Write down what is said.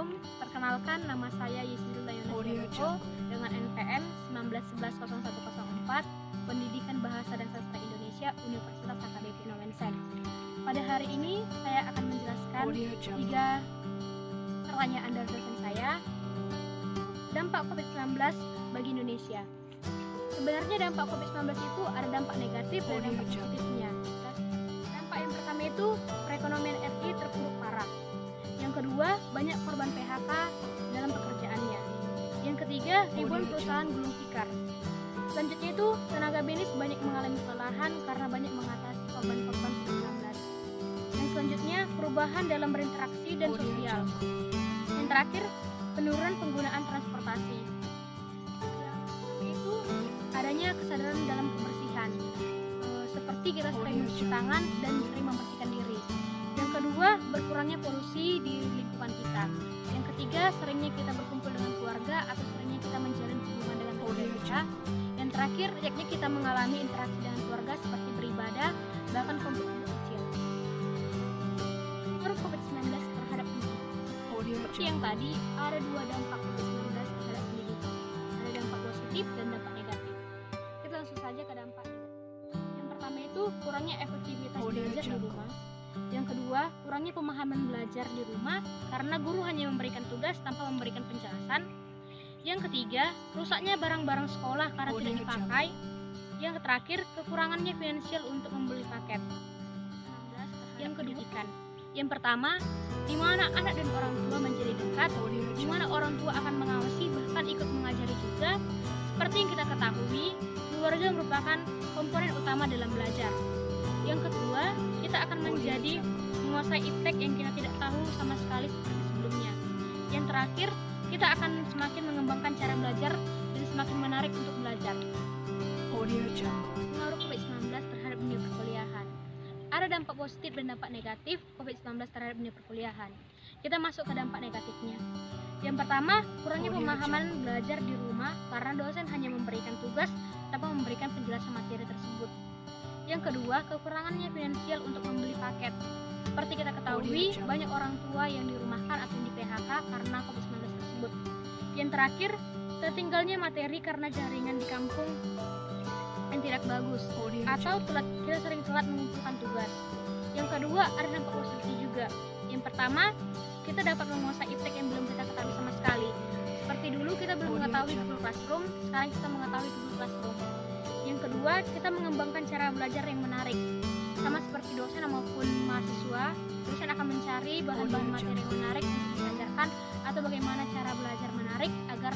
Assalamualaikum, perkenalkan nama saya Yusril Layuna dengan NPM 19110104, Pendidikan Bahasa dan Sastra Indonesia, Universitas HKBP Nomensen. Pada hari ini saya akan menjelaskan 3 pertanyaan dari dosen saya. Dampak COVID-19 bagi Indonesia. Sebenarnya dampak COVID-19 itu ada dampak negatif dan dampak positifnya. Dampak yang pertama itu perekonomian RI terpuruk parah. Yang kedua, banyak korban PHK dalam pekerjaannya. Yang ketiga, ribuan perusahaan gulung tikar. Selanjutnya itu, tenaga medis banyak mengalami kelelahan karena banyak mengatasi korban-korban COVID-19. Yang selanjutnya, perubahan dalam berinteraksi dan sosial. Yang terakhir, penurunan penggunaan transportasi. Itu adanya kesadaran dalam kebersihan, seperti kita sering mencuci tangan dan sering membersihkan diri. Yang kedua, berkurangnya polusi di lingkungan kita. Yang ketiga, seringnya kita berkumpul dengan keluarga atau seringnya kita menjalin hubungan dengan keluarga kita. Yang terakhir, yakni kita mengalami interaksi dengan keluarga seperti beribadah, bahkan kumpul-kumpul kecil. Pengaruh COVID-19 terhadap pendidikan. Seperti yang tadi, ada 2 dampak COVID-19 terhadap pendidikan. Ada dampak positif dan dampak negatif. Kita langsung saja ke dampak negatif. Yang pertama itu kurangnya efektivitas belajar di rumah. Yang kedua, kurangnya pemahaman belajar di rumah karena guru hanya memberikan tugas tanpa memberikan penjelasan. Yang ketiga, rusaknya barang-barang sekolah karena tidak dipakai. Yang terakhir, kekurangannya finansial untuk membeli paket. Yang kedua, yang pertama, di mana anak dan orang tua menjadi dekat, di mana orang tua akan mengawasi bahkan ikut mengajari juga. Seperti yang kita ketahui, keluarga merupakan komponen utama dalam belajar. Yang kedua, kita akan menjadi menguasai iptek yang kita tidak tahu sama sekali seperti sebelumnya. Yang terakhir, kita akan semakin mengembangkan cara belajar dan semakin menarik untuk belajar. Pengaruh COVID-19 terhadap dunia perkuliahan. Ada dampak positif dan dampak negatif COVID-19 terhadap dunia perkuliahan. Kita masuk ke dampak negatifnya. Yang pertama, kurangnya pemahaman belajar di rumah karena dosen hanya memberikan tugas tanpa memberikan penjelasan materi tersebut. Yang kedua, kekurangannya finansial untuk membeli paket. Seperti kita ketahui, banyak orang tua yang dirumahkan atau di PHK karena COVID-19 tersebut. Yang terakhir, tertinggalnya materi karena jaringan di kampung yang tidak bagus, atau kita sering telat mengumpulkan tugas. Yang kedua, ada dampak positif juga. Yang pertama, kita dapat menguasai iptek yang belum kita ketahui sama sekali. Seperti dulu kita belum mengetahui Google Classroom, sekarang kita mengetahui Google Classroom. Yang kedua, kita mengembangkan cara belajar yang menarik. Sama seperti dosen maupun mahasiswa, dosen akan mencari bahan-bahan materi yang menarik untuk diajarkan atau bagaimana cara belajar menarik agar